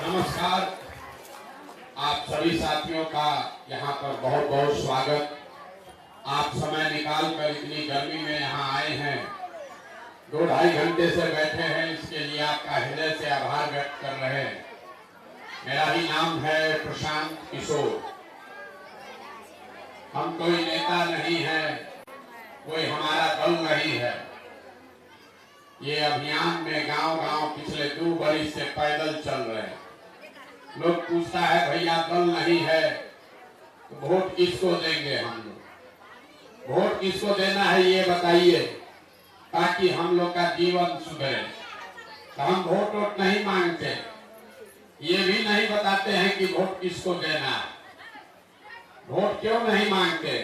नमस्कार। आप सभी साथियों का यहाँ पर बहुत बहुत स्वागत। आप समय निकाल कर इतनी गर्मी में यहाँ आए हैं, 2-2.5 घंटे से बैठे हैं, इसके लिए आपका हृदय से आभार व्यक्त कर रहे हैं। मेरा ही नाम है प्रशांत किशोर। हम कोई नेता नहीं है, कोई हमारा दल नहीं है। ये अभियान में गांव-गांव पिछले 2 बरस से पैदल चल रहे हैं। लोग पूछता है भैया दल नहीं है तो वोट किसको देंगे हम लोग? वोट किसको देना है ये बताइए, ताकि हम लोग का जीवन सुधरे। तो हम वोट नहीं मांगते, ये भी नहीं बताते हैं कि वोट किसको देना है। वोट क्यों नहीं मांगते?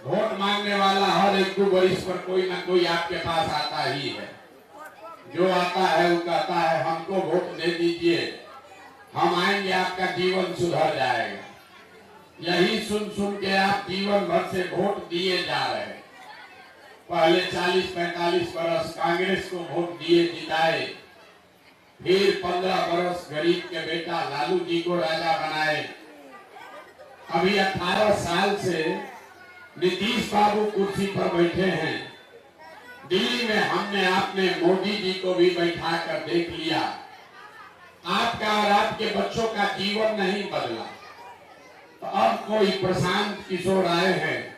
वोट मांगने वाला हर 1-2 बरस पर कोई ना कोई आपके पास आता ही है। जो आता है वो कहता है हमको वोट दे दीजिए, हम आएंगे, आपका जीवन सुधर जाएगा। यही सुन सुन के आप जीवन भर से वोट दिए जा रहे हैं। पहले 40-45 बरस कांग्रेस को वोट दिए जिताए, फिर 15 बरस गरीब के बेटा लालू जी को राजा बनाए। अभी 18 साल से नीतीश बाबू कुर्सी पर बैठे हैं। दिल्ली में हमने आपने मोदी जी को भी बैठा कर देख लिया। आपका और आपके बच्चों का जीवन नहीं बदला। तो अब कोई प्रशांत किशोर आए हैं,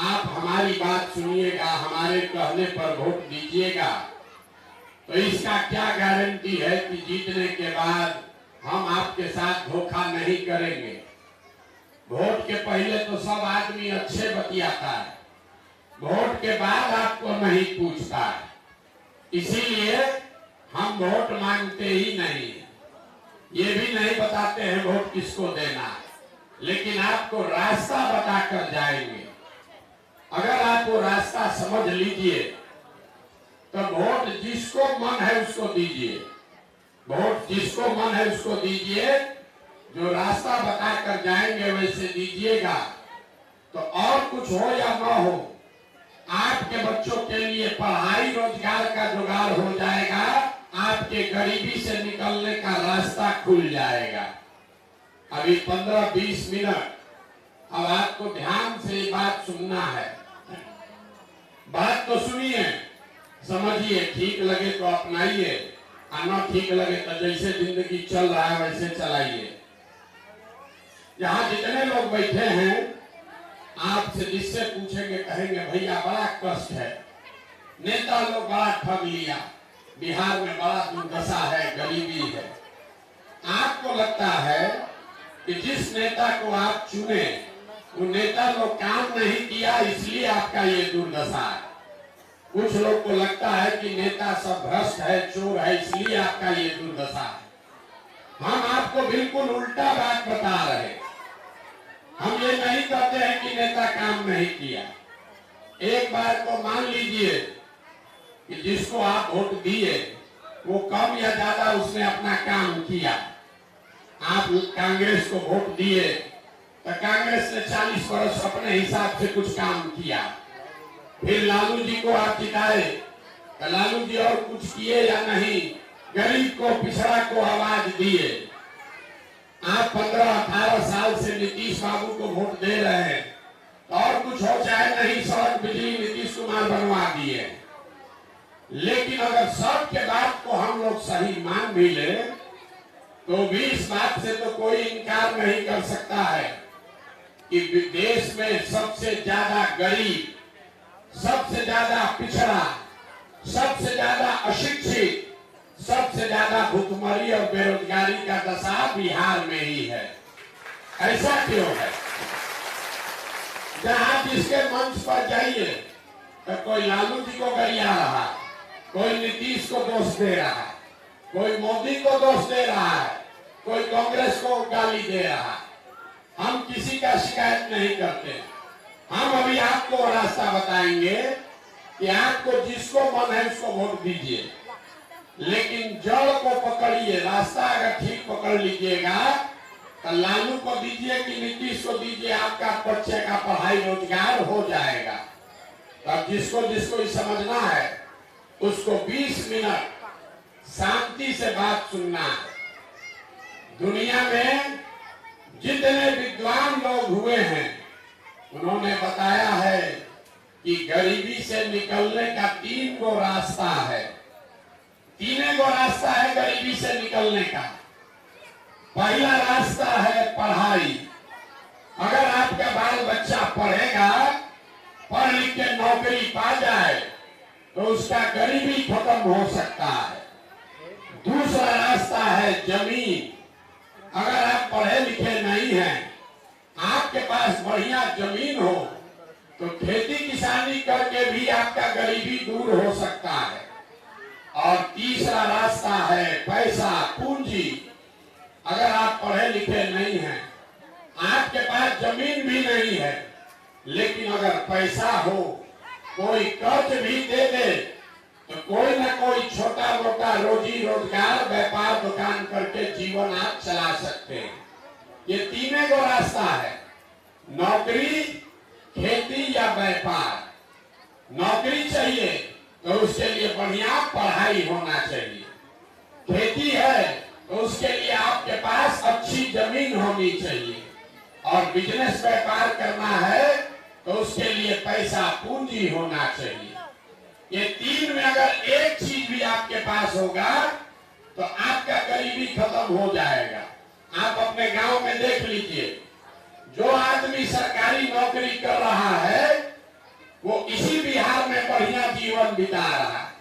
आप हमारी बात सुनिएगा, हमारे कहने पर वोट दीजिएगा। तो इसका क्या गारंटी है कि जीतने के बाद हम आपके साथ धोखा नहीं करेंगे? वोट के पहले तो सब आदमी अच्छे बतियाता है, वोट के बाद आपको नहीं पूछता है। इसीलिए हम वोट मांगते ही नहीं, ये भी नहीं बताते हैं वोट किसको देना, लेकिन आपको रास्ता बताकर जाएंगे। अगर आप वो रास्ता समझ लीजिए तो वोट जिसको मन है उसको दीजिए, वोट जिसको मन है उसको दीजिए। जो रास्ता बताकर जाएंगे वैसे दीजिएगा, तो और कुछ हो या ना हो, आपके बच्चों के लिए पढ़ाई रोजगार का जुगाड़ हो जाएगा, आपके गरीबी से निकलने का रास्ता खुल जाएगा। अभी 15-20 मिनट अब आपको ध्यान से बात सुनना है। बात तो सुनिए, समझिए, ठीक लगे तो अपनाइए, और न ठीक लगे तो जैसे जिंदगी चल रहा है वैसे चलाइए। यहाँ जितने लोग बैठे हैं, आपसे जिससे पूछेंगे कहेंगे भैया बड़ा कष्ट है, नेता लोग बड़ा ठग लिया, बिहार में बड़ा दुर्दशा है, गरीबी है। आपको लगता है कि जिस नेता को आप चुने वो नेता लोग काम नहीं किया, इसलिए आपका ये दुर्दशा है। कुछ लोग को लगता है कि नेता सब भ्रष्ट है, चोर है, इसलिए आपका ये दुर्दशा है। हम आपको बिल्कुल उल्टा बात बता रहे हैं। हम ये नहीं कहते हैं कि नेता काम नहीं किया। एक बार को मान लीजिए कि जिसको आप वोट दिए वो कम या ज्यादा उसने अपना काम किया। आप कांग्रेस को वोट दिए तो कांग्रेस ने 40 वर्ष अपने हिसाब से कुछ काम किया। फिर लालू जी को आप जिताए तो लालू जी और कुछ किए या नहीं, गरीब को, पिछड़ा को आवाज दिए। आप 15-18 साल से नीतीश बाबू को वोट दे रहे हैं, तो और कुछ हो चाहे नहीं, सड़क बिजली नीतीश कुमार बनवा दिए। लेकिन अगर सबके बात को हम लोग सही मान भी ले तो भी इस बात से तो कोई इनकार नहीं कर सकता है कि देश में सबसे ज्यादा गरीब, सबसे ज्यादा पिछड़ा, सबसे ज्यादा अशिक्षित, सबसे ज्यादा भुखमरी और बेरोजगारी का दशा बिहार में ही है। ऐसा क्यों है? जहां जिसके मंच पर जाइए तो कोई लालू जी को गरिया रहा, कोई नीतीश को दोष दे रहा है, कोई मोदी को दोष दे रहा है, कोई कांग्रेस को गाली दे रहा है। हम किसी का शिकायत नहीं करते। हम अभी आपको रास्ता बताएंगे कि आपको जिसको मन है उसको वोट दीजिए, लेकिन जड़ को पकड़िए। रास्ता अगर ठीक पकड़ लीजिएगा तो लालू को दीजिए कि नीतीश को दीजिए, आपका बच्चे का पढ़ाई रोजगार हो जाएगा। तब जिसको जिसको समझना है उसको 20 मिनट शांति से बात सुनना है। दुनिया में जितने विद्वान लोग हुए हैं उन्होंने बताया है कि गरीबी से निकलने का 3 गो रास्ता है। 3 गो रास्ता है गरीबी से निकलने का। पहला रास्ता है पढ़ाई। अगर आपका बाल बच्चा पढ़ेगा, पढ़ लिख के नौकरी पा जाए तो उसका गरीबी खत्म हो सकता है। दूसरा रास्ता है जमीन। अगर आप पढ़े लिखे नहीं हैं, आपके पास बढ़िया जमीन हो तो खेती किसानी करके भी आपका गरीबी दूर हो सकता है। और तीसरा रास्ता है पैसा, पूंजी। अगर आप पढ़े लिखे नहीं हैं, आपके पास जमीन भी नहीं है, लेकिन अगर पैसा हो, कोई कर्ज भी दे दे तो कोई ना कोई छोटा मोटा रोजी रोजगार, व्यापार, दुकान करके जीवन आप चला सकते हैं। ये 3 गो रास्ता है, नौकरी, खेती या व्यापार। नौकरी चाहिए तो उसके लिए बढ़िया पढ़ाई होना चाहिए। खेती है तो उसके लिए आपके पास अच्छी जमीन होनी चाहिए। और बिजनेस व्यापार करना है तो उसके लिए पैसा, पूंजी होना चाहिए। ये 3 में अगर एक चीज भी आपके पास होगा तो आपका गरीबी खत्म हो जाएगा। आप अपने गांव में देख लीजिए, जो आदमी सरकारी नौकरी कर रहा है वो इसी बिहार में बढ़िया जीवन बिता रहा है।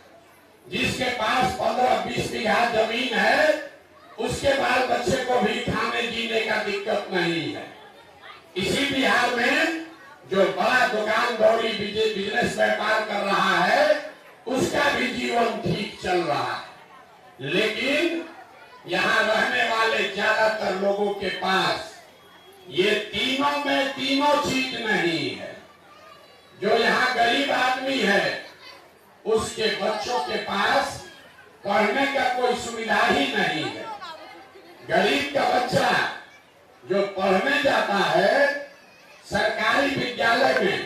जिसके पास 15-20 बीघा जमीन है, उसके बाल बच्चे को भी खाने जीने का दिक्कत नहीं है। इसी बिहार में जो बड़ा दुकान दौड़ी बिजनेस व्यापार कर रहा है, उसका भी जीवन ठीक चल रहा है। लेकिन यहाँ रहने वाले ज्यादातर लोगों के पास ये तीनों में तीनों चीज नहीं है। जो यहाँ गरीब आदमी है, उसके बच्चों के पास पढ़ने का कोई सुविधा ही नहीं है। गरीब का बच्चा जो पढ़ने जाता है सरकारी विद्यालय में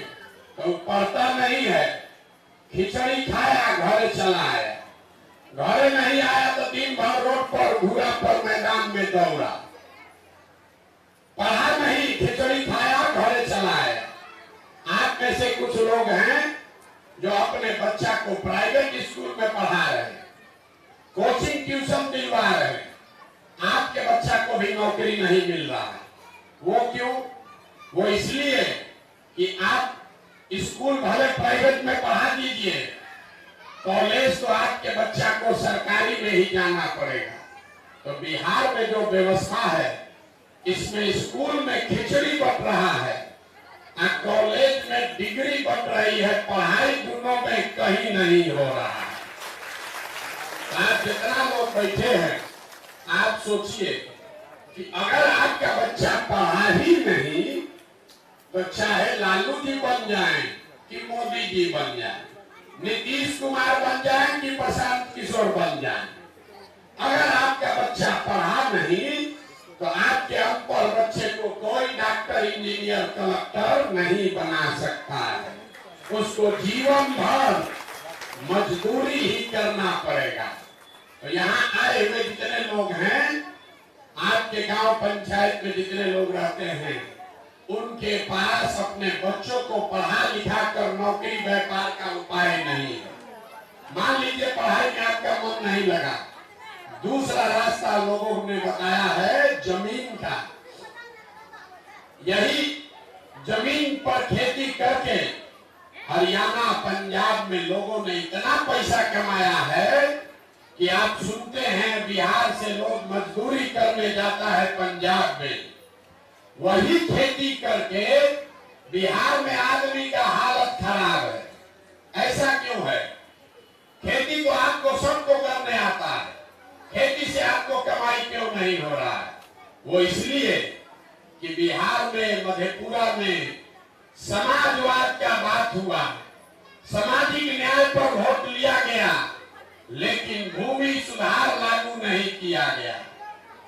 तो पढ़ता नहीं है, खिचड़ी खाया घर चला आया, घर नहीं आया तो दिन भर रोड पर घूरा पर मैदान में दौड़ा, पढ़ा नहीं, खिचड़ी खाया घर चला आया। आप में से कुछ लोग हैं जो अपने बच्चा को प्राइवेट स्कूल में पढ़ा रहे हैं, कोचिंग ट्यूशन दिलवा रहे हैं, आपके बच्चा को भी नौकरी नहीं मिल रहा है। वो क्यों? वो इसलिए कि आप स्कूल भले प्राइवेट में पढ़ा दीजिए, कॉलेज तो आपके बच्चा को सरकारी में ही जाना पड़ेगा। तो बिहार में जो व्यवस्था है, इसमें स्कूल में खिचड़ी बट रहा है और कॉलेज में डिग्री बट रही है। पढ़ाई दोनों में कहीं नहीं हो रहा है। आप जितना लोग बैठे हैं, आप सोचिए कि अगर आपका बच्चा पढ़ा ही नहीं तो चाहे लालू जी बन जाएं कि मोदी जी बन जाएं, नीतीश कुमार बन जाएं कि प्रशांत किशोर बन जाएं, अगर आपका बच्चा पढ़ा नहीं तो आपके अनपढ़ बच्चे को कोई डॉक्टर, इंजीनियर, कलेक्टर नहीं बना सकता है। उसको जीवन भर मजदूरी ही करना पड़ेगा। तो यहाँ आए हुए जितने लोग हैं, आपके गांव पंचायत में जितने लोग रहते हैं, उनके पास अपने बच्चों को पढ़ा लिखा कर नौकरी व्यापार का उपाय नहीं है। मान लीजिए पढ़ाई में आपका मन नहीं लगा, दूसरा रास्ता लोगों ने बताया है जमीन का। यही जमीन पर खेती करके हरियाणा, पंजाब में लोगों ने इतना पैसा कमाया है कि आप सुनते हैं बिहार से लोग मजदूरी करने जाता है पंजाब में, वही खेती करके बिहार में आदमी का हालत खराब है। ऐसा क्यों है? खेती तो आपको सबको करने आता है, खेती से आपको कमाई क्यों नहीं हो रहा है? वो इसलिए कि बिहार में, मधेपुरा में समाजवाद का बात हुआ, सामाजिक न्याय पर वोट लिया गया, लेकिन भूमि सुधार लागू नहीं किया गया।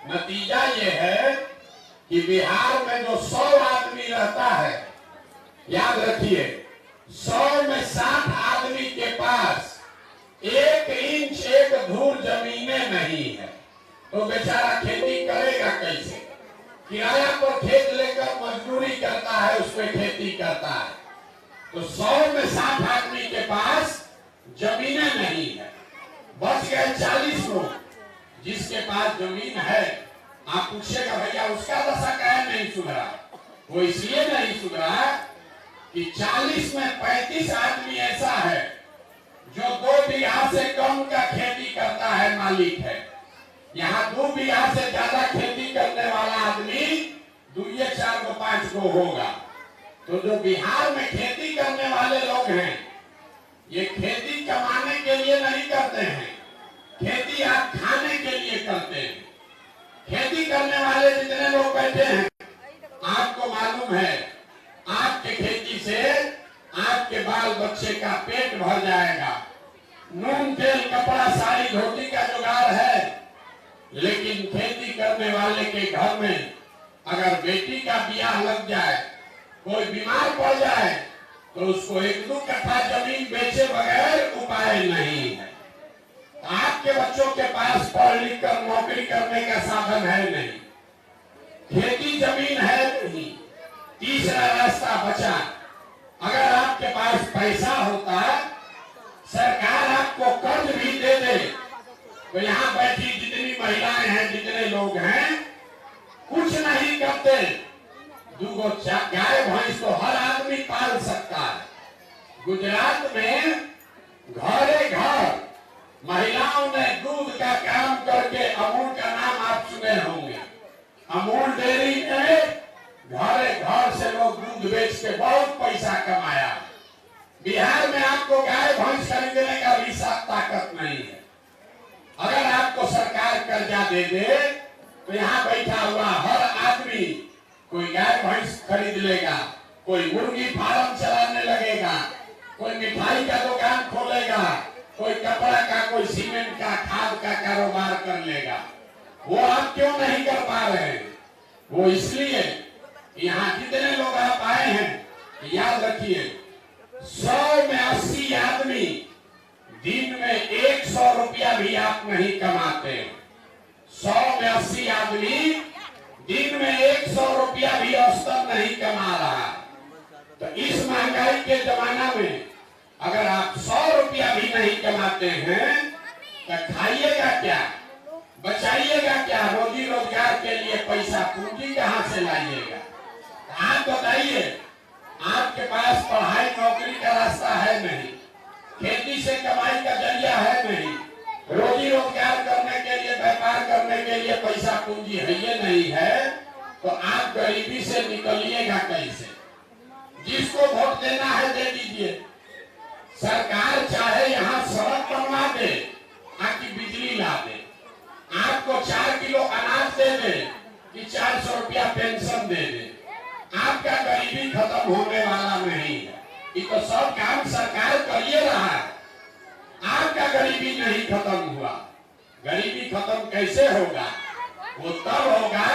नतीजा ये है कि बिहार में जो 100 आदमी रहता है, याद रखिए 100 में 60 आदमी के पास 1 इंच 1 धूर जमीनें नहीं है। तो बेचारा खेती करेगा चलेगा कैसे? किराया पर खेत लेकर मजदूरी करता है, उसमें खेती करता है। तो 100 में 60 आदमी के पास जमीनें नहीं है, बच गए 40 लोग। जिसके पास जमीन है, आप पूछेगा भैया उसका दशा काहे नहीं सुधरा? वो इसलिए नहीं सुधरा कि 40 में 35 आदमी ऐसा है जो 2 बीघा से कम का खेती करता है, मालिक है। यहाँ 2 बीघा से ज्यादा खेती करने वाला आदमी 2 या 4 को 5 को होगा। तो जो बिहार में खेती करने वाले लोग हैं, ये खेती कमाने के लिए नहीं करते हैं, खेती आप खाने के लिए करते हैं। खेती करने वाले जितने लोग बैठे हैं, आपको मालूम है आपके खेती से आपके बाल बच्चे का पेट भर जाएगा। नून तेल कपड़ा साड़ी धोती का जुगाड़ है, लेकिन खेती करने वाले के घर में अगर बेटी का ब्याह लग जाए, कोई बीमार पड़ जाए, तो उसको 1-2 कट्ठा जमीन बेचे बगैर उपाय नहीं है। आपके बच्चों के पास पढ़ लिख कर नौकरी करने का साधन है नहीं, खेती जमीन है नहीं। तीसरा रास्ता बचा, अगर आपके पास पैसा होता, सरकार आपको कर्ज भी दे दे, तो यहाँ बैठी जितनी महिलाएं हैं, जितने लोग हैं, कुछ नहीं करते। 2 गाय भैंस तो हर आदमी पाल सकता है। गुजरात में घरे घर महिलाओं ने दूध का काम करके, अमूल का नाम आप सुने होंगे, अमूल डेयरी में घरे घर से लोग दूध बेच के बहुत पैसा कमाया। बिहार में आपको गाय भैंस खरीदने का भी ताकत नहीं है। अगर आपको सरकार कर्जा दे दे, तो यहाँ बैठा हुआ हर आदमी कोई गाय भैंस खरीद लेगा, कोई मुर्गी फार्म चलाने लगेगा, कोई मिठाई का दुकान खोलेगा, कोई कपड़ा का, कोई सीमेंट का, खाद का कारोबार कर लेगा। वो आप क्यों नहीं कर पा रहे हैं? वो इसलिए यहाँ जितने लोग आप आए हैं, याद रखिए 100 में 80 आदमी दिन में 100 रुपया भी आप नहीं कमाते। 100 में 80 आदमी दिन में 100 रुपया भी औसतन नहीं कमा रहा। तो इस महंगाई के जमाना में अगर आप 100 रुपया भी नहीं कमाते हैं, तो खाइएगा क्या, बचाइएगा क्या, रोजी रोजगार के लिए पैसा पूंजी कहाँ से लाइएगा? आप बताइए, आपके पास पढ़ाई नौकरी का रास्ता है नहीं, खेती से कमाई का जरिया है नहीं, रोजी रोजगार करने के लिए, व्यापार करने के लिए पैसा पूंजी है ये नहीं है, तो आप गरीबी से निकलिएगा कैसे? जिसको वोट देना है दे दीजिए। सरकार चाहे यहाँ सड़क बनवा दे, आपकी बिजली ला दे, आपको 4 किलो अनाज दे दे, कि 400 रुपया पेंशन दे दे, आपका गरीबी खत्म होने वाला नहीं है। ये तो सब काम सरकार कर ही रहा है, आपका गरीबी नहीं खत्म हुआ। गरीबी खत्म कैसे होगा? वो तब होगा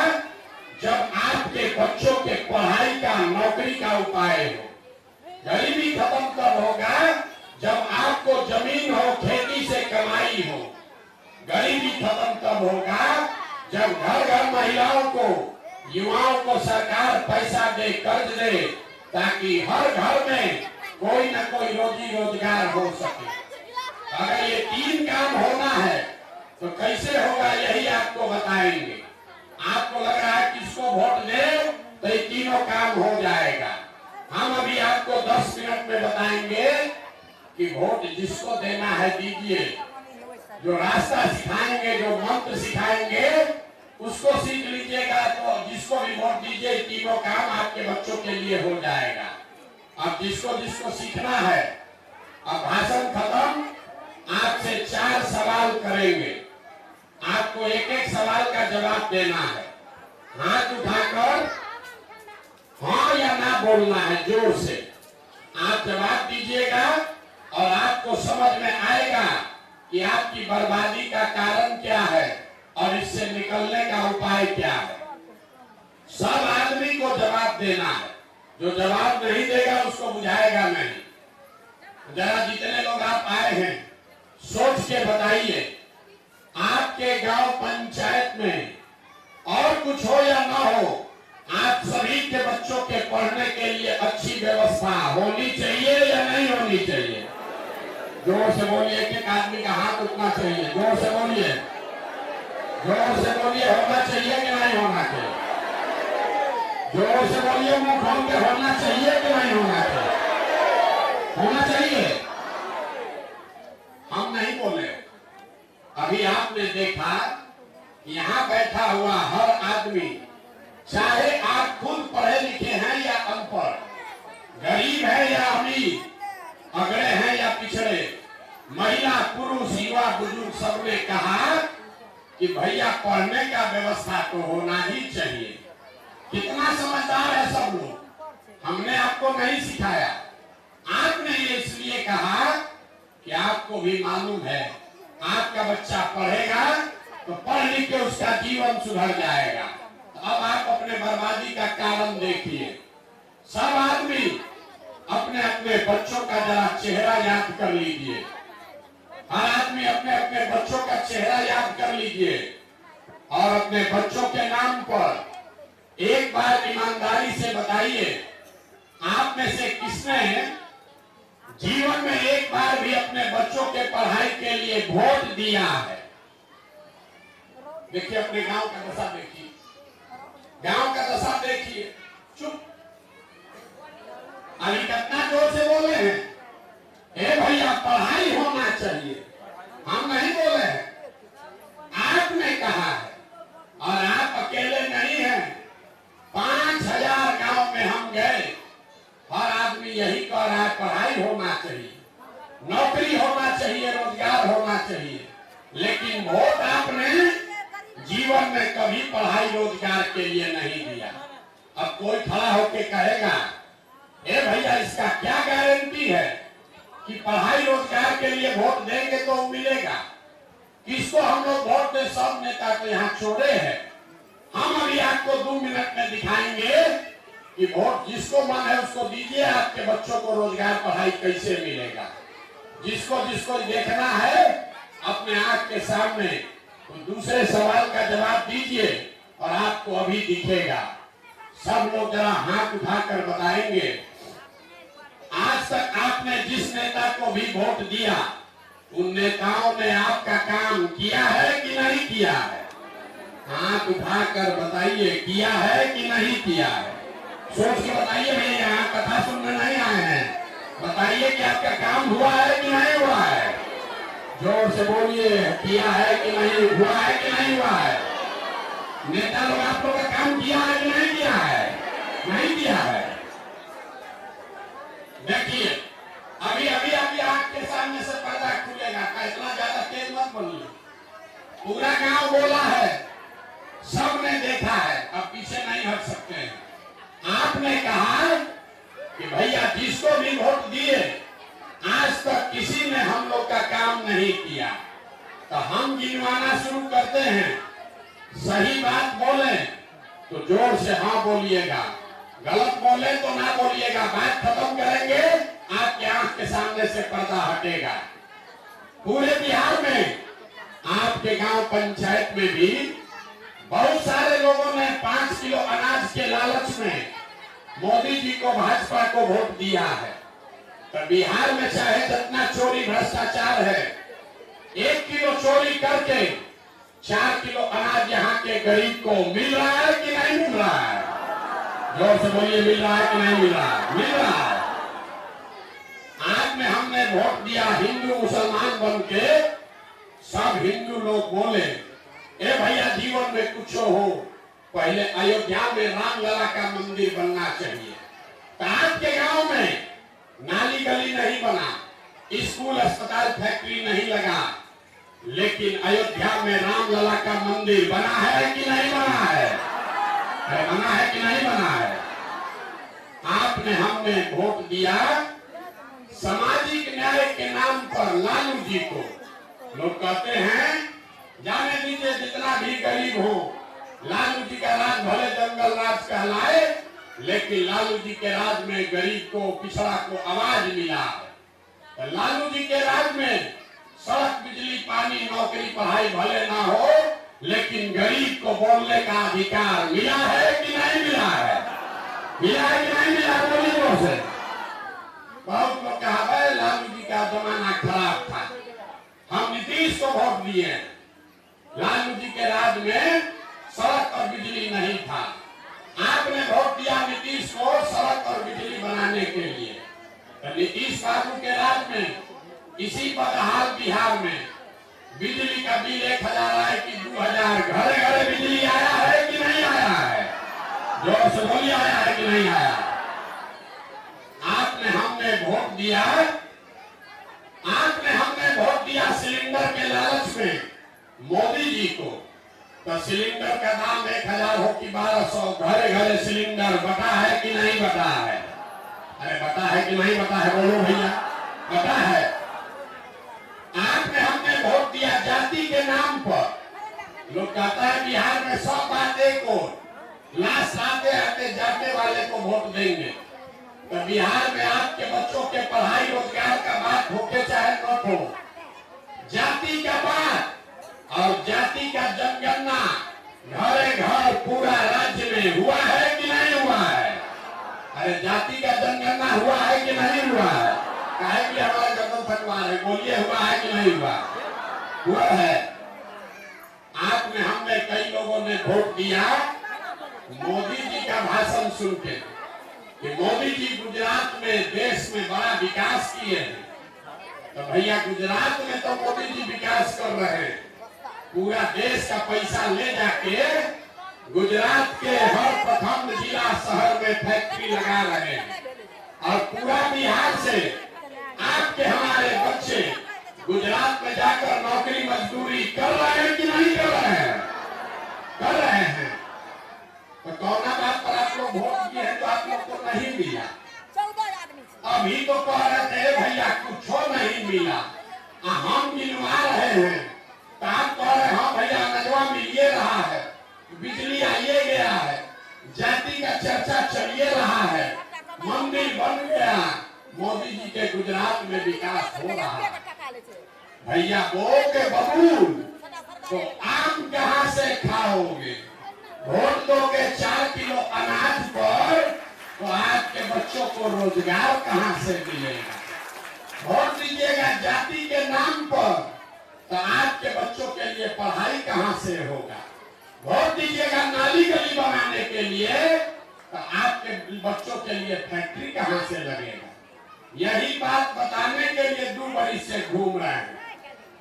जब आपके बच्चों के पढ़ाई का, नौकरी का उपाय हो। गरीबी खत्म तब होगा जब आपको जमीन हो, खेती से कमाई हो। गरीबी खत्म तब होगा जब घर घर महिलाओं को, युवाओं को सरकार पैसा दे, कर्ज दे, ताकि हर घर में कोई न कोई रोजी रोजगार हो सके। अगर ये 3 काम होना है तो कैसे होगा, यही आपको बताएंगे। आपको लग रहा है किसको वोट दे तो ये तीनों काम हो जाएगा। हम अभी आपको 10 मिनट में बताएंगे कि वोट जिसको देना है दीजिए। जो रास्ता सिखाएंगे, जो मंत्र सिखाएंगे, उसको सीख लीजिएगा, तो जिसको भी वोट दीजिए, तीनों काम आपके बच्चों के लिए हो जाएगा। अब जिसको जिसको सीखना है, अब भाषण खत्म, आपसे 4 सवाल करेंगे। आपको एक सवाल का जवाब देना है। हाथ उठाकर हाँ या ना बोलना है, जोर से आप जवाब दीजिएगा और आपको समझ में आएगा कि आपकी बर्बादी का कारण क्या है और इससे निकलने का उपाय क्या है। सब आदमी को जवाब देना है, जो जवाब नहीं देगा उसको बुझाएगा नहीं। जरा जितने लोग आप आए हैं सोच के बताइए, आपके गांव पंचायत में और कुछ हो या ना हो, आप सभी के बच्चों के पढ़ने के लिए अच्छी व्यवस्था होनी चाहिए या नहीं होनी चाहिए? जोर से बोलिए, एक आदमी का हाथ उठना चाहिए, जोर से बोलिए, जोर से बोलिए, होना चाहिए कि नहीं होना चाहिए? जोर से बोलिए, मुंह खोल के होना चाहिए कि नहीं होना चाहिए? होना चाहिए। हम नहीं बोले। अभी आपने देखा यहाँ बैठा हुआ हर आदमी, चाहे आप खुद पढ़े लिखे हैं या अनपढ़, गरीब है या अमीर, अगड़े हैं या पिछड़े, महिला पुरुष युवा बुजुर्ग, सबने कहा कि भैया पढ़ने का व्यवस्था तो होना ही चाहिए। कितना समझदार है सब लोग। हमने आपको नहीं सिखाया, आपने ये इसलिए कहा कि आपको भी मालूम है आपका बच्चा पढ़ेगा तो पढ़ लिख के उसका जीवन सुधर जाएगा। तो अब आप अपने बर्बादी का कारण देखिए। सब आदमी अपने अपने बच्चों का जरा चेहरा याद कर लीजिए। हर आदमी अपने अपने बच्चों का चेहरा याद कर लीजिए और अपने बच्चों के नाम पर एक बार ईमानदारी से बताइए, आप में से किसने जीवन में एक बार भी अपने बच्चों के पढ़ाई के लिए वोट दिया है? देखिए, अपने गांव का दशा देखिए, गांव का दशा देखिए। चुप, अभी कितना जोर से बोले हैं, ए भैया पढ़ाई होना चाहिए। हम नहीं बोले हैं, आपने कहा है और आप अकेले नहीं हैं। 5000 गांव में हम गए, हर आदमी यही कह रहा है पढ़ाई होना चाहिए, नौकरी होना चाहिए, रोजगार होना चाहिए। लेकिन वोट आपने जीवन में कभी पढ़ाई रोजगार के लिए नहीं दिया। अब कोई खड़ा होके कहेगा, ए भैया इसका क्या गारंटी है कि पढ़ाई रोजगार के लिए वोट देंगे तो मिलेगा? किसको हम लोग वोट दे? सब नेता तो यहाँ छोड़े हैं। हम अभी आपको 2 मिनट में दिखाएंगे कि वोट जिसको मन है उसको दीजिए। आपके बच्चों को रोजगार पढ़ाई कैसे मिलेगा? जिसको जिसको देखना है अपने आंख के सामने, तो दूसरे सवाल का जवाब दीजिए और आपको अभी दिखेगा। सब लोग जरा हाथ उठाकर बताएंगे, आज तक आपने जिस नेता को भी वोट दिया, उन नेताओं ने आपका काम किया है कि नहीं किया है? हाथ उठाकर बताइए, किया है कि नहीं किया है? सोच के बताइए भैया, यहाँ कथा सुनने नहीं आए हैं। बताइए कि आपका काम हुआ है कि नहीं हुआ है? जोर से बोलिए, किया है कि नहीं, हुआ है कि नहीं हुआ है? नेता लोग आप लोग का काम किया है कि नहीं किया है? नहीं किया है। देखिए, अभी अभी अभी आपके सामने से पर्दा खुलेगा, इतना ज्यादा तेज मत बोलिए। पूरा गांव बोला है, सबने देखा है, अब पीछे नहीं हट सकते हैं। आपने कहा कि भैया जिसको भी वोट दिए, आज तक किसी ने हम लोग का काम नहीं किया। तो हम गिनवाना शुरू करते हैं। सही बात बोले तो जोर से हाँ बोलिएगा, गलत बोले तो ना बोलिएगा। बात खत्म करेंगे, आपके आंख के सामने से पर्दा हटेगा। पूरे बिहार में, आपके गांव पंचायत में भी बहुत सारे लोगों ने 5 किलो अनाज के लालच में मोदी जी को, भाजपा को वोट दिया है। तो बिहार में चाहे जितना चोरी भ्रष्टाचार है, 1 किलो चोरी करके 4 किलो अनाज यहाँ के गरीब को मिल रहा है कि नहीं मिल रहा है? जोर से बोलिए, मिल रहा है कि नहीं मिल रहा है? मिल रहा है। आज में हमने वोट दिया हिंदू मुसलमान बन के, सब हिंदू लोग बोले, ए भैया जीवन में कुछ हो, पहले अयोध्या में रामलला का मंदिर बनना चाहिए। तो आपके गांव में नाली गली नहीं बना, स्कूल अस्पताल फैक्ट्री नहीं लगा, लेकिन अयोध्या में रामलला का मंदिर बना है कि नहीं बना है? बना है कि नहीं बना है? आपने, हमने वोट दिया सामाजिक न्याय के नाम पर लालू जी को। लोग कहते हैं जाने दीजिए, जितना भी गरीब हो, लालू जी का राज भले जंगल राज कहलाए, लेकिन लालू जी के राज में गरीब को, पिछड़ा को आवाज मिला है। तो लालू जी के राज में सड़क, बिजली, पानी, नौकरी, पढ़ाई भले ना हो, लेकिन गरीब को बोलने का अधिकार मिला है कि नहीं मिला है? मिला है कि नहीं मिला? गरीबों से बहुत लोग कहा भाई लालू जी का जमाना खराब था, हम नीतीश को वोट दिए। लालू जी के राज में सड़क और बिजली नहीं था, आपने वोट दिया नीतीश को सड़क और बिजली बनाने के लिए। तो नीतीश बाबू के राज में इसी बदहाल बिहार में बिजली का बिल 1000 आए कि 2000, घरे घरे बिजली आया है कि नहीं आया है? जोर से बोलिए, आया है कि नहीं आया? आपने हमने वोट दिया, हमने वोट दिया सिलेंडर के लालच में मोदी जी को। तो सिलेंडर का दाम 1000 हो कि 1200, घरे घरे सिलेंडर बटा है कि नहीं बटा है? अरे बटा है कि नहीं बटा है? बोलो भैया, बटा है। आपने हमने वोट दिया जाति के नाम पर। लोग कहता है बिहार में सब बातें को लाश आते आते जाने वाले को वोट देंगे। तो बिहार में आपके बच्चों के पढ़ाई रोजगार का बात होके चाहे न हो, जाति का बात और जाति का जनगणना घरे घर पूरा राज्य में हुआ है कि नहीं हुआ है? अरे जाति का जनगणना हुआ है कि नहीं हुआ है? काहे कि हमारा जगह फटवार है, बोलिए हुआ है कि नहीं हुआ? हुआ है। आपने हमने कई लोगों ने वोट दिया मोदी जी का भाषण सुन के कि मोदी जी गुजरात में देश में बड़ा विकास किए हैं। तो भैया गुजरात में तो मोदी जी विकास कर रहे हैं, पूरा देश का पैसा ले जाके गुजरात के हर प्रखंड जिला शहर में फैक्ट्री लगा रहे हैं और पूरा बिहार से आपके हमारे बच्चे गुजरात में जाकर नौकरी मजदूरी कर रहे हैं कि नहीं कर रहे हैं? कर रहे हैं। तो कौन बात पर आप लोग वोट दिए हैं तो आप लोग को नहीं मिला? 14 आदमी अभी तो कह रहे थे भैया कुछ नहीं मिला, हम गिनवा रहे हैं तो आप कह रहे हाँ भैया नजवा मिलिए रहा है, बिजली आइए गया है, जाति का चर्चा चलिए रहा है, मंदिर बन गया, मोदी जी के गुजरात में विकास हो रहा है। भैया बोल के बबूल तो आम कहाँ से खाओगे? वोट दोगे 4 किलो अनाज पर तो आपके बच्चों को रोजगार कहाँ से मिलेगा? वोट दीजिएगा जाति के नाम पर तो आपके बच्चों के लिए पढ़ाई कहाँ से होगा? वोट दीजिएगा नाली गली बनाने के लिए तो आपके बच्चों के लिए फैक्ट्री कहाँ से लगेगा? यही बात बताने के लिए 2 बरिस से घूम रहे हैं,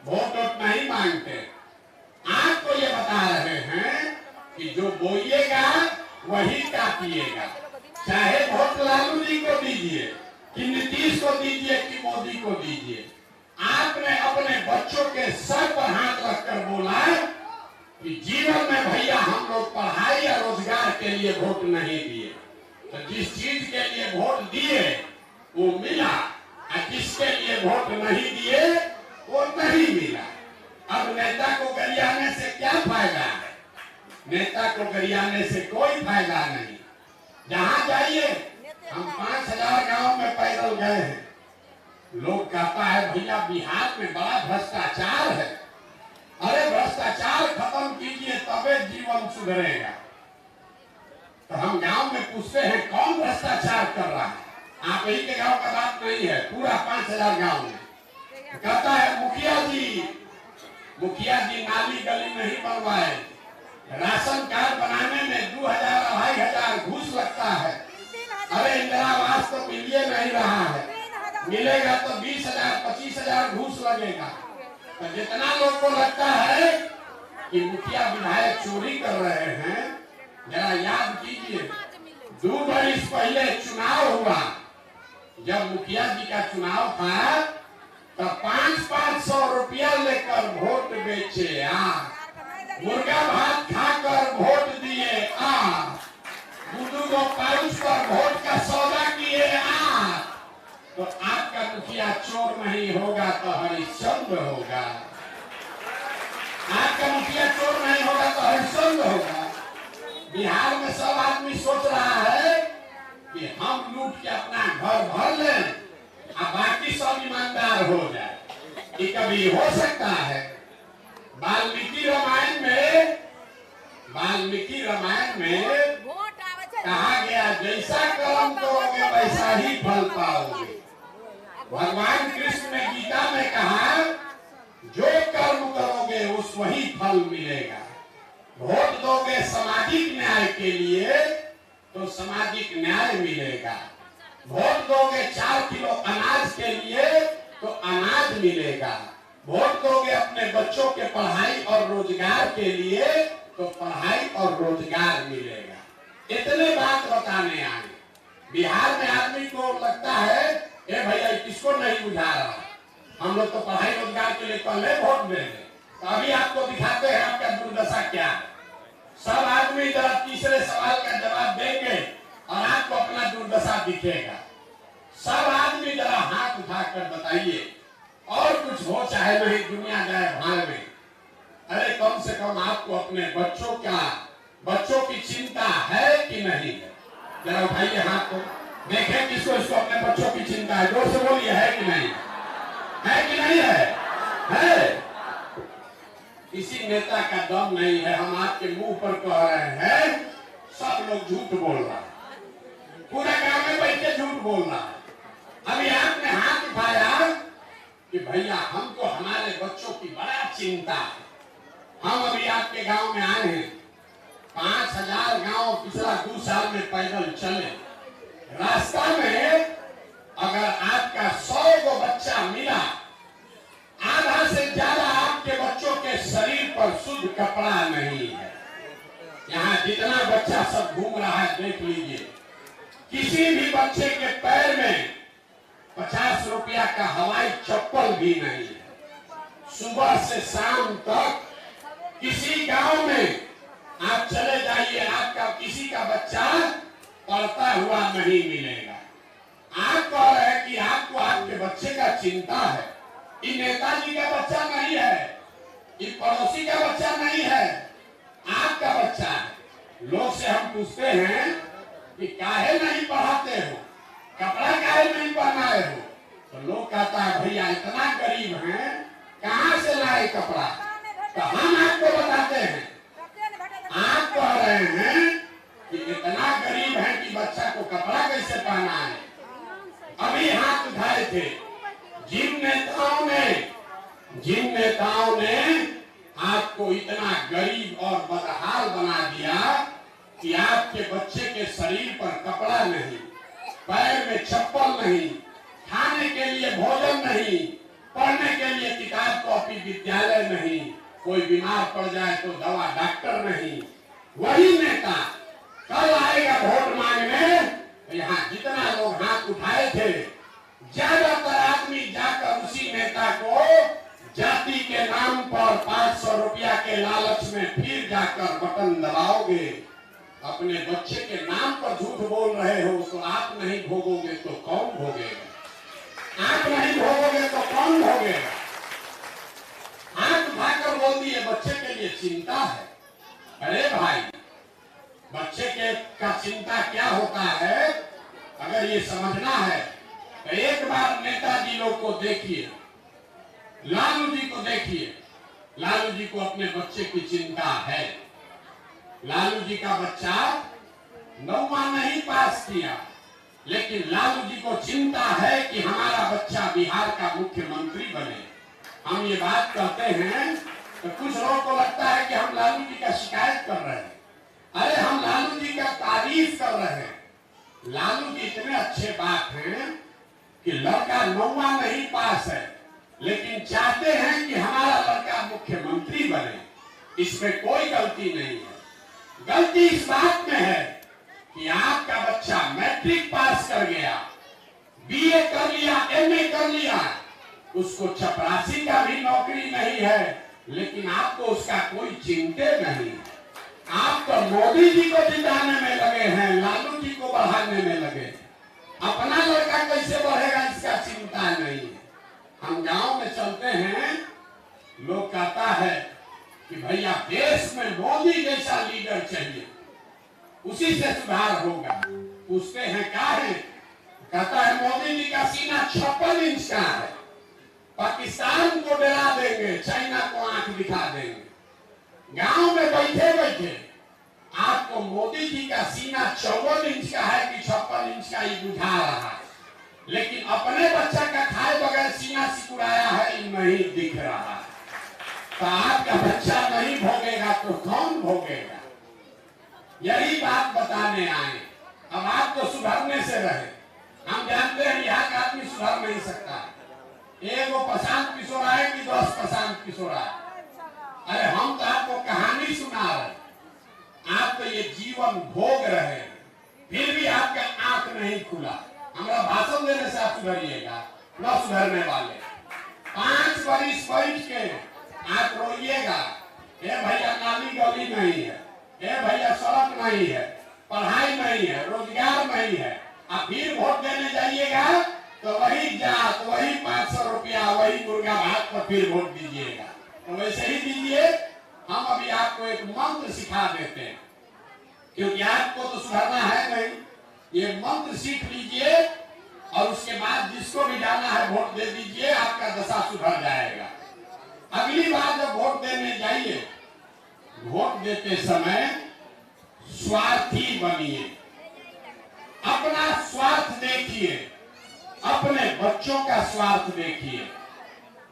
वोट नहीं मांगते। आपको ये बता रहे हैं कि जो बोइएगा वही काटिएगा, चाहे वोट लालू जी को दीजिए कि नीतीश को दीजिए कि मोदी को दीजिए। आपने अपने बच्चों के सर पर हाथ रखकर बोला कि जीवन में भैया हम लोग पढ़ाई या रोजगार के लिए वोट नहीं दिए, तो जिस चीज के लिए वोट दिए वो मिला और जिसके लिए वोट नहीं दिए वो नहीं मिला। अब नेता को गरियाने से क्या फायदा है? नेता को गरियाने से कोई फायदा नहीं। जहाँ जाइए, हम 5000 गांव में पैदल गए हैं, लोग कहता है भैया बिहार में बड़ा भ्रष्टाचार है। अरे भ्रष्टाचार खत्म कीजिए तबे जीवन सुधरेगा। तो हम गांव में पूछते हैं कौन भ्रष्टाचार कर रहा है? आप ही के गांव का बात नहीं है, पूरा 5000 गांव में कहता है मुखिया जी नाली गली नहीं बनवाए, राशन कार्ड बनाने में 2000-2500 घूस लगता है। अरे इंदिरा आवास तो मिलिए नहीं रहा है, मिलेगा तो 20,000-25,000 घूस लगेगा। तो जितना लोग को लगता है कि मुखिया विधायक चोरी कर रहे हैं, जरा याद कीजिए 2 बरिस पहले चुनाव हुआ, जब मुखिया जी का चुनाव था तो 500-500 रुपया लेकर वोट बेचे मुर्गा भात खाकर वोट दिए दूधू पाउच पर वोट का सौदा किए तो आपका मुखिया चोर नहीं होगा तो हरिश्चंद्र होगा। आपका मुखिया चोर नहीं होगा तो हरिश्चंद्र होगा। बिहार में सब आदमी सोच रहा है कि हम लूट के अपना घर भर लें और बाकी सब ईमानदार हो जाए। ये कभी हो सकता है? वाल्मीकि रामायण में कहा गया, जैसा कर्म करोगे वैसा ही फल पाओगे। भगवान कृष्ण ने गीता में कहा, जो कर्म करोगे उस वही फल मिलेगा। वोट दोगे सामाजिक न्याय के लिए तो सामाजिक न्याय मिलेगा। वोट दोगे 4 किलो अनाज के लिए तो अनाज मिलेगा। वोट दोगे अपने बच्चों के पढ़ाई और रोजगार के लिए तो पढ़ाई और रोजगार मिलेगा। इतने बात बताने आए। बिहार में आदमी को लगता है, ए भैया किसको नहीं बुझा रहा, हम लोग तो पढ़ाई रोजगार के लिए पहले वोट देंगे। तो अभी आपको दिखाते हैं आपका दुर्दशा क्या है। सब आदमी जरा तीसरे सवाल का जवाब देंगे और आपको अपना दुर्दशा दिखेगा। सब आदमी जरा हाथ उठाकर बताइए, और कुछ हो चाहे नहीं, दुनिया जाए भाड़ में, अरे कम से कम आपको अपने बच्चों की चिंता है कि नहीं है? जरा उठाइए हाथ को, देखें किसको इसको अपने बच्चों की चिंता है। जोर से बोलिए, है कि नहीं है? कि नहीं है? किसी नेता का दम नहीं है। हम आपके मुंह पर कह रहे हैं, सब लोग झूठ बोल रहा है, पूरा गांव में बैठ के झूठ बोल रहा है। अभी आपने हाथ उठाया कि भैया हमको हमारे बच्चों की बड़ा चिंता है। हम अभी आपके गांव में आए हैं, 5000 गांव पिछला 2 साल में पैदल चले। रास्ता में अगर आपका 100 को बच्चा मिला, आधा से ज्यादा आपके बच्चों के शरीर पर शुद्ध कपड़ा नहीं है। यहाँ जितना बच्चा सब घूम रहा है देख लीजिए, किसी भी बच्चे के पैर में 50 रुपया का हवाई चप्पल भी नहीं है। सुबह से शाम तक किसी गांव में आप चले जाइए, आपका किसी का बच्चा पढ़ता हुआ नहीं मिलेगा। आप कह रहे हैं कि आपको आपके बच्चे का चिंता है। ये नेताजी का बच्चा नहीं है, ये पड़ोसी का बच्चा नहीं है, आपका बच्चा है। लोग से हम पूछते हैं कि काहे नहीं पढ़ाते हो, कपड़ा काहे नहीं पहनाए हो, तो लोग कहता है भैया इतना गरीब हैं, कहाँ से लाए कपड़ा। तो हम आपको बताते हैं, आप कह रहे हैं कि इतना गरीब है कि बच्चा को कपड़ा कैसे पहना है। अभी हाथ उठाए थे जिन नेताओं ने आपको इतना गरीब और बदहाल बना दिया कि आपके बच्चे के शरीर पर कपड़ा नहीं, पैर में चप्पल नहीं, खाने के लिए भोजन नहीं, पढ़ने के लिए किताब कॉपी विद्यालय नहीं, कोई बीमार पड़ जाए तो दवा डॉक्टर नहीं। वही नेता कल आएगा वोट मांगने, यहाँ जितना लोग हाथ उठाए थे, ज्यादातर आदमी जाकर उसी नेता को जाति के नाम पर 500 रुपया के लालच में फिर जाकर बटन दबाओगे। अपने बच्चे के नाम पर झूठ बोल रहे हो, तो आप नहीं भोगोगे तो कौन भोगेगा? आप नहीं भोगोगे तो कौन भोगेगा? हाथ उठाकर बोल दिए बच्चे के लिए चिंता है। अरे भाई, बच्चे के का चिंता क्या होता है, अगर ये समझना है तो एक बार नेताजी लोग को देखिए, लालू जी को देखिए। लालू जी को अपने बच्चे की चिंता है। लालू जी का बच्चा 9वां नहीं पास किया, लेकिन लालू जी को चिंता है कि हमारा बच्चा बिहार का मुख्यमंत्री बने। हम ये बात कहते हैं तो कुछ लोगों को लगता है कि हम लालू जी का शिकायत कर रहे हैं। अरे हम लालू जी का तारीफ कर रहे हैं। लालू जी इतने अच्छे बात हैं कि लड़का 9वां नहीं पास है, लेकिन चाहते हैं कि हमारा लड़का मुख्यमंत्री बने। इसमें कोई गलती नहीं है। गलती इस बात में है कि आपका बच्चा मैट्रिक पास कर गया, बीए कर लिया, एमए कर लिया, उसको चपरासी का भी नौकरी नहीं है, लेकिन आपको उसका कोई चिंता नहीं। आप तो मोदी जी को जिताने में लगे हैं, लालू जी को बढ़ाने में लगे। अपना लड़का कैसे बढ़ेगा इसका चिंता नहीं है। हम गांव में चलते हैं, लोग कहता है कि भैया देश में मोदी जैसा लीडर चाहिए, उसी से सुधार होगा। पूछते हैं क्या है, कहता है मोदी जी का सीना 56 इंच का है, पाकिस्तान को डरा देंगे, चाइना को आंख दिखा देंगे। गांव में बैठे बैठे आपको मोदी जी का सीना 54 इंच का है कि 56 इंच का ही बुझा रहा है, लेकिन अपने बच्चा का खाए बगैर सीना सिकुड़ाया है नहीं दिख रहा है। तो आपका बच्चा नहीं भोगेगा तो कौन भोगेगा? यही बात बताने आए। अब आप तो सुधरने से रहे, हम जानते हैं यहाँ का आदमी सुधर नहीं सकता। एक वो प्रशांत किशोर आए कि 10 प्रशांत किशोर आए। अरे हम तो आपको कहानी सुना रहे, आप तो ये जीवन भोग रहे हैं, फिर भी आपका आंख नहीं खुला। हमारा भाषण देने से आप सुधरिएगा, न सुधरने वाले 5 बरिस बैठ के आप रोइएगा, ए भैया नाली गली नहीं है, ए भैया सड़क नहीं है, पढ़ाई नहीं है, रोजगार नहीं है। आप फिर वोट देने जाइएगा तो वही जात, वही 500 रुपया, वही मुर्गा भात पर फिर वोट दीजिएगा। तो वैसे ही दीजिए। हम अभी आपको एक मंत्र सिखा देते हैं, क्योंकि आपको तो सुधरना है नहीं। ये मंत्र सीख लीजिए और उसके बाद जिसको भी जाना है वोट दे दीजिए, आपका दशा सुधर जाएगा। अगली बार जब वोट देने जाइए, वोट देते समय स्वार्थी बनिए, अपना स्वार्थ देखिए, अपने बच्चों का स्वार्थ देखिए।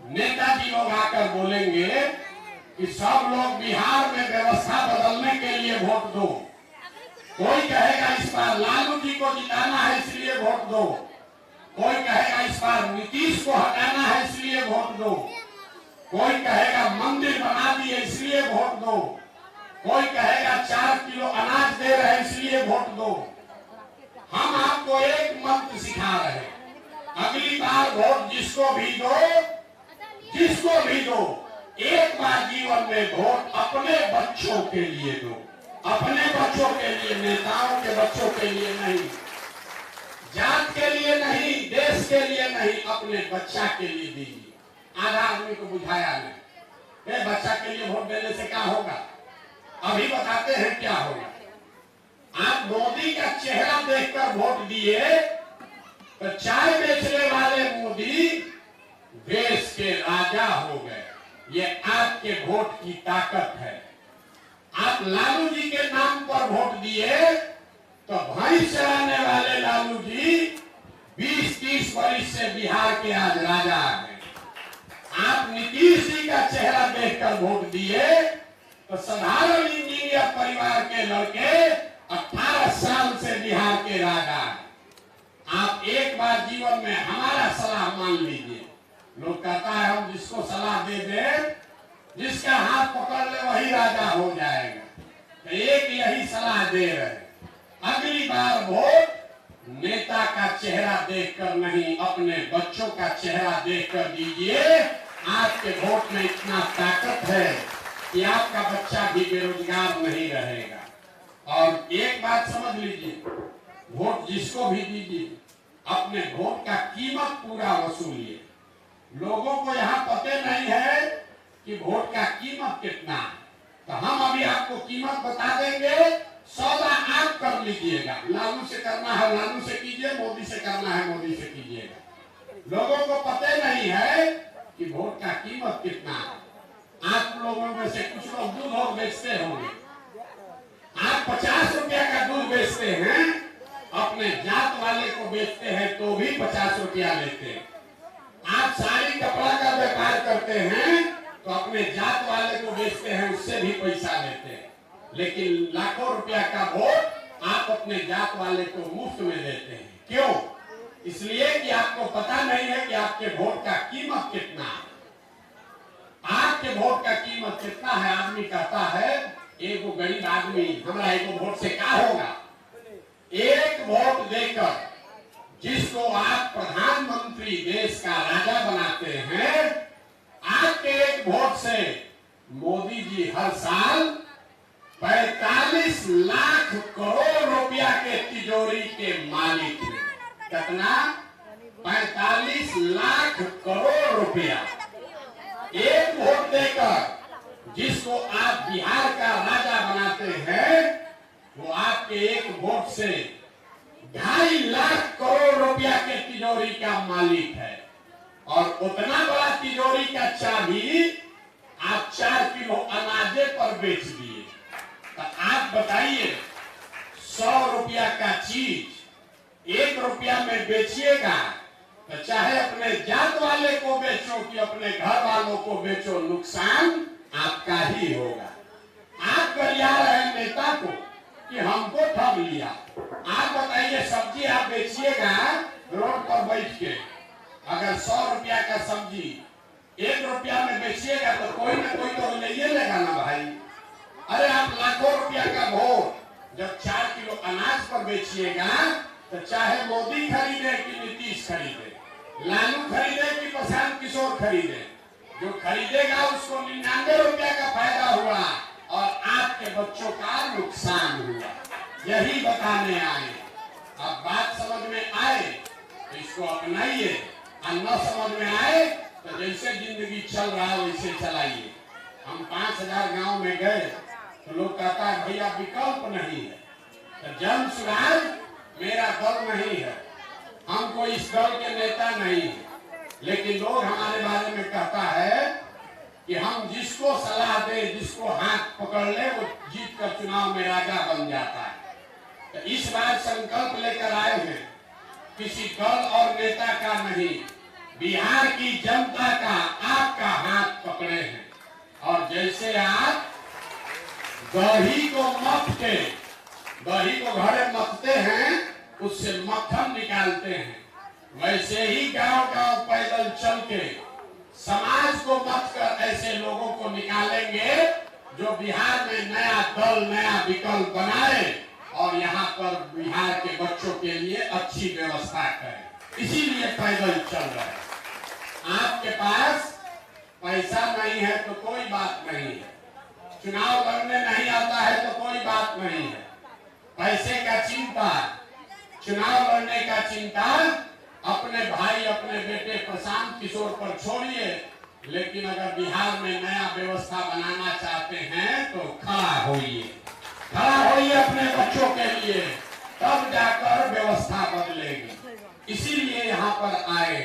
नेताजी लोग आकर बोलेंगे कि सब लोग बिहार में व्यवस्था बदलने के लिए वोट दो। कोई कहेगा इस बार लालू जी को जिताना है इसलिए वोट दो, कोई कहेगा इस बार नीतीश को हटाना है इसलिए वोट दो, कोई कहेगा मंदिर बना दिए इसलिए वोट दो, कोई कहेगा 4 किलो अनाज दे रहे हैं इसलिए वोट दो। हम आपको एक मंत्र सिखा रहे हैं, अगली बार वोट जिसको भी दो, जिसको भी दो, एक बार जीवन में वोट अपने बच्चों के लिए दो, अपने बच्चों के लिए, नेताओं के बच्चों के लिए नहीं, जात के लिए नहीं, देश के लिए नहीं, अपने बच्चा के लिए दीजिए। आधा आदमी को बुझाया नहीं, बच्चा के लिए वोट देने से क्या होगा? अभी बताते हैं क्या होगा। आप मोदी का चेहरा देखकर वोट दिए तो चाय बेचने वाले मोदी देश के राजा हो गए। ये आपके वोट की ताकत है। आप लालू जी के नाम पर वोट दिए तो भैंस चराने वाले लालू जी 20-30 वर्ष से बिहार के आज राजा हैं। आप नीतीश जी का चेहरा देखकर वोट दिए तो साधारण इंजीनियर परिवार के लड़के 18 साल से बिहार के राजा हैं। आप एक बार जीवन में हमारा सलाह मान लीजिए। लोग कहता है हम जिसको सलाह दे दे, जिसका हाथ पकड़ ले वही राजा हो जाएगा। तो एक यही सलाह दे रहे, अगली बार वोट नेता का चेहरा देखकर नहीं, अपने बच्चों का चेहरा देखकर दीजिए। आपके वोट में इतना ताकत है कि आपका बच्चा भी बेरोजगार नहीं रहेगा। और एक बात समझ लीजिए, वोट जिसको भी दीजिए, अपने वोट का कीमत पूरा वसूलिए। लोगों को यहाँ पता नहीं है कि वोट का कीमत कितना है, तो हम अभी आपको कीमत बता देंगे। सौदा आप कर लीजिएगा, लालू से करना है लालू से कीजिए, मोदी से करना है मोदी से कीजिएगा। लोगों को पता नहीं है कि वोट का कीमत कितना है। आप लोगों में से कुछ लोग दूध और बेचते होंगे, आप 50 रुपया का दूध बेचते हैं, अपने जात वाले को बेचते हैं तो भी 50 रुपया लेते हैं। आप साड़ी कपड़ा का व्यापार करते हैं तो अपने जात वाले को बेचते हैं, उससे भी पैसा लेते हैं। लेकिन लाखों रुपया का वोट आप अपने जात वाले को मुफ्त में देते हैं। क्यों? इसलिए कि आपको पता नहीं है कि आपके वोट का कीमत कितना है। आपके वोट का कीमत कितना है? आदमी कहता है एक गरीब आदमी हमारा एक वोट से क्या होगा। एक वोट देकर जिसको आप प्रधानमंत्री देश का राजा बनाते हैं, आपके एक वोट से मोदी जी हर साल 45 लाख करोड़ रुपया के तिजोरी के मालिक हैं। कितना? 45 लाख करोड़ रुपया। एक वोट देकर जिसको आप बिहार का राजा बनाते हैं, वो आपके एक वोट से 2.5 लाख करोड़ रुपया के तिजोरी का मालिक है। और उतना बड़ा तिजोरी का चाबी आप 4 किलो अनाजे पर बेच दिए। तो आप बताइए 100 रुपया का चीज 1 रुपया में बेचिएगा तो चाहे अपने जात वाले को बेचो कि अपने घर वालों को बेचो, नुकसान आपका ही होगा। आप गरिया रहे नेता को कि हमको ठग लिया। आप बताइए सब्जी आप बेचिएगा रोड पर बैठ के, अगर 100 रुपया का सब्जी 1 रुपया में बेचिएगा तो कोई ना कोई तो ले लेगा ना भाई। अरे आप लाखों रुपया का भोग जब 4 किलो अनाज पर बेचिएगा तो चाहे मोदी खरीदे कि नीतीश खरीदे, लालू खरीदे कि प्रशांत किशोर खरीदे, जो खरीदेगा उसको 99 रुपया का फायदा हुआ और आपके बच्चों का नुकसान हुआ। यही बताने आए। अब बात समझ में आए तो इसको अपनाइए, और न समझ में आए तो जैसे जिंदगी चल रहा है वैसे चलाइए। हम 5000 गांव में गए तो लोग कहता है भैया विकल्प नहीं है, तो जन सुराज मेरा दल नहीं है, हम कोई इस दल के नेता नहीं है, लेकिन लोग हमारे बारे में कहता है कि हम जिसको सलाह दे, जिसको हाथ पकड़ ले वो जीत कर चुनाव में राजा बन जाता है। तो इस बार संकल्प लेकर आए हैं, किसी दल और नेता का नहीं, बिहार की जनता का आपका हाथ पकड़े हैं। और जैसे आप दही को मथ के, दही को घड़े मथते हैं उससे मक्खन निकालते हैं, वैसे ही गांव गांव पैदल चल के समाज को मत कर ऐसे लोगों को निकालेंगे जो बिहार में नया दल नया विकल्प बनाए और यहाँ पर बिहार के बच्चों के लिए अच्छी व्यवस्था करें। इसीलिए पैदल चल रहे हैं। आपके पास पैसा नहीं है तो कोई बात नहीं है, चुनाव लड़ने नहीं आता है तो कोई बात नहीं है, पैसे का चिंता, चुनाव लड़ने का चिंता अपने भाई अपने बेटे प्रशांत किशोर पर छोड़िए। लेकिन अगर बिहार में नया व्यवस्था बनाना चाहते हैं तो खड़ा होइए अपने बच्चों के लिए, तब जाकर व्यवस्था बदलेगी। इसीलिए यहाँ पर आए।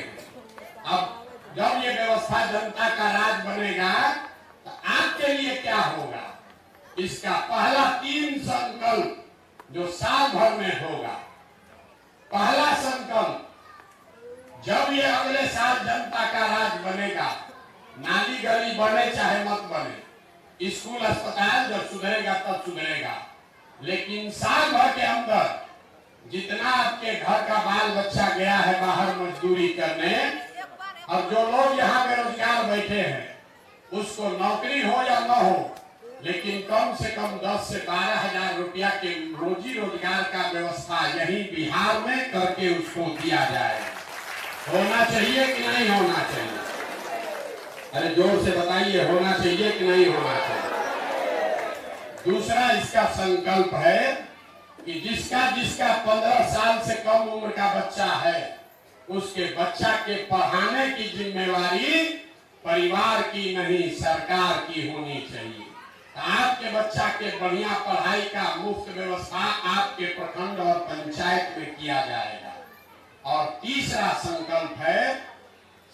अब जब ये व्यवस्था जनता का राज बनेगा तो आपके लिए क्या होगा, इसका पहला 3 संकल्प जो साल भर में होगा। पहला संकल्प, जब ये अगले साल जनता का राज बनेगा, नाली गली बने चाहे मत बने, स्कूल अस्पताल जब सुधरेगा तब सुधरेगा, लेकिन साल भर के अंदर जितना आपके घर का बाल बच्चा गया है बाहर मजदूरी करने, और जो लोग यहाँ बेरोजगार बैठे हैं उसको नौकरी हो या न हो, लेकिन कम से कम 10 से 12 हजार रुपया के रोजी रोजगार का व्यवस्था यही बिहार में करके उसको दिया जाए। होना चाहिए कि नहीं होना चाहिए? अरे जोर से बताइए, होना चाहिए कि नहीं होना चाहिए? दूसरा इसका संकल्प है कि जिसका 15 साल से कम उम्र का बच्चा है उसके बच्चा के पढ़ाने की जिम्मेवारी परिवार की नहीं सरकार की होनी चाहिए। आपके बच्चा के बढ़िया पढ़ाई का मुफ्त व्यवस्था आपके प्रखंड और पंचायत में किया जाएगा। और तीसरा संकल्प है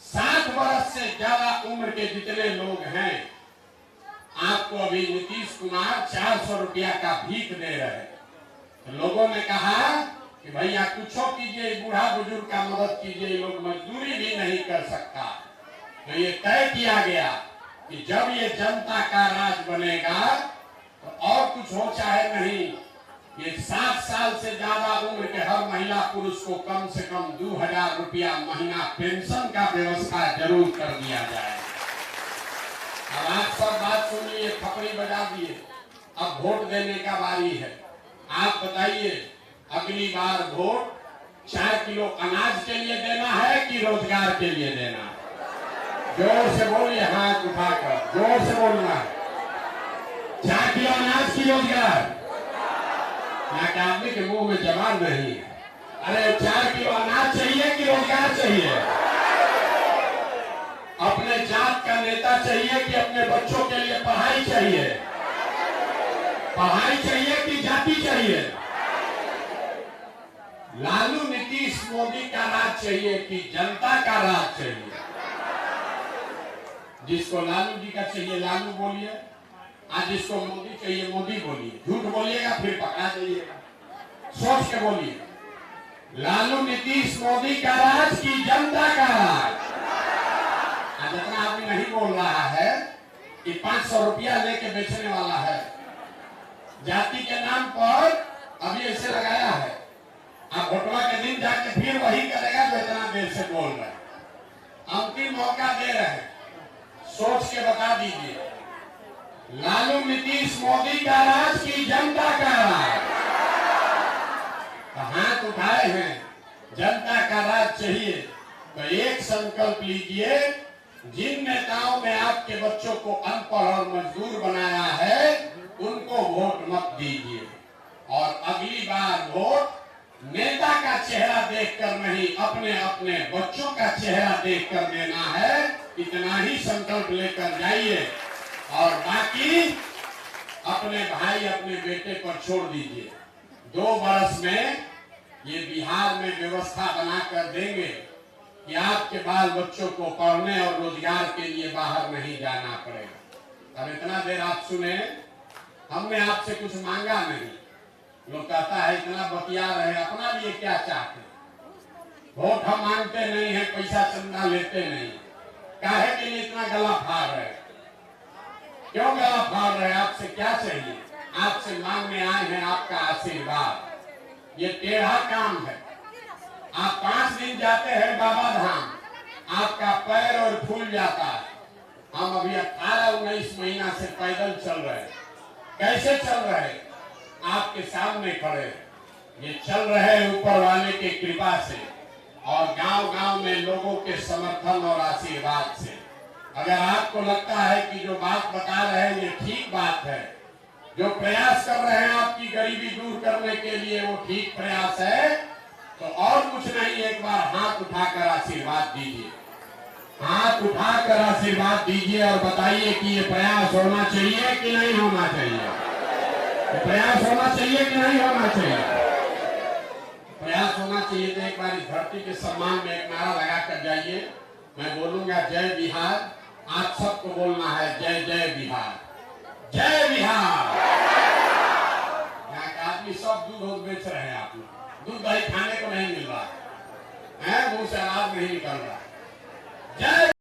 60 वर्ष से ज्यादा उम्र के जितने लोग हैं, आपको अभी नीतीश कुमार 400 रुपया का भीख दे रहे हैं। तो लोगों ने कहा कि भैया कुछ कीजिए, बूढ़ा बुजुर्ग का मदद कीजिए, लोग मजदूरी भी नहीं कर सकता। तो ये तय किया गया कि जब ये जनता का राज बनेगा तो और कुछ हो चाहे नहीं, ये 60 साल से ज्यादा उम्र के हर महिला पुरुष को कम से कम 2000 रुपया महीना पेंशन का व्यवस्था जरूर कर दिया जाए। अब आप सब बात सुनिए, खपड़ी बजा दिए, अब वोट देने का बारी है। आप बताइए, अगली बार वोट 4 किलो अनाज के लिए देना है कि रोजगार के लिए देना है? जोर से बोलिए, हाथ उठाकर जोर से बोलना है। 4 किलो अनाज की रोजगार? यहाँ के आदमी के मुंह में जवान नहीं है। अरे 4 किलो अनाज चाहिए कि रोजगार चाहिए? अपने जात का नेता चाहिए कि अपने बच्चों के लिए पढ़ाई चाहिए? पढ़ाई चाहिए कि जाति चाहिए? लालू नीतीश मोदी का राज चाहिए कि जनता का राज चाहिए? जिसको लालू जी का चाहिए लालू बोलिए, आज जिसको मोदी चाहिए मोदी बोलिए। झूठ बोलिएगा फिर पकड़ा जाइएगा। सोच के बोलिए। लालू नीतीश मोदी का राज की जनता का राज। आज इतना आदमी नहीं बोल रहा है कि 500 रुपया लेके बेचने वाला है, जाति के नाम पर अभी ऐसे लगाया है। आप घोटवा के दिन जाके फिर वही करेगा जो इतना देर से बोल रहे हैं। अंतिम मौका दे रहे हैं, सोच के बता दीजिए। लालू नीतीश मोदी का राज की जनता का राज। हाथ उठाए हैं, जनता का राज चाहिए तो एक संकल्प लीजिए। जिन नेताओं ने आपके बच्चों को अनपढ़ और मजदूर बनाया है उनको वोट मत दीजिए। और अगली बार वोट नेता का चेहरा देखकर नहीं, अपने अपने बच्चों का चेहरा देखकर देना है। इतना ही संकल्प लेकर जाइए और बाकी अपने भाई अपने बेटे पर छोड़ दीजिए। 2 वर्ष में ये बिहार में व्यवस्था बनाकर देंगे कि आपके बाल बच्चों को पढ़ने और रोजगार के लिए बाहर नहीं जाना पड़ेगा। अब इतना देर आप सुने, हमने आपसे कुछ मांगा नहीं। लोग कहता है इतना बतिया रहे, अपना लिए क्या चाहते? वोट हम मांगते नहीं है, पैसा चंदा लेते नहीं। काहे के लिए इतना गला फाड़ रहे? क्यों गला फाड़ रहे? आपसे क्या चाहिए? आपसे मांगने आए हैं आपका आशीर्वाद। ये टेढ़ा काम है। आप 5 दिन जाते हैं बाबा धाम, आपका पैर और फूल जाता है। हम अभी 18-19 महीना से पैदल चल रहे हैं। कैसे चल रहे हैं? आपके सामने खड़े। ये चल रहे हैं ऊपर वाले के कृपा से और गांव-गांव में लोगों के समर्थन और आशीर्वाद से। अगर आपको लगता है कि जो बात बता रहे हैं ये ठीक बात है, जो प्रयास कर रहे हैं आपकी गरीबी दूर करने के लिए वो ठीक प्रयास है, तो और कुछ नहीं, एक बार हाथ उठाकर आशीर्वाद दीजिए। हाथ उठाकर आशीर्वाद दीजिए और बताइए कि ये प्रयास होना चाहिए कि नहीं होना चाहिए। प्रयास होना चाहिए कि नहीं होना चाहिए? प्रयास होना चाहिए। तो एक बार इस धरती के सम्मान में एक नारा लगा कर जाइए। मैं बोलूंगा जय बिहार, आप सबको बोलना है जय जय बिहार, जय बिहार। यहाँ के आदमी सब दूध बेच रहे हैं, आप लोग दूध दही खाने को नहीं मिल रहा है, मुंह से आवाज नहीं निकल रहा। जय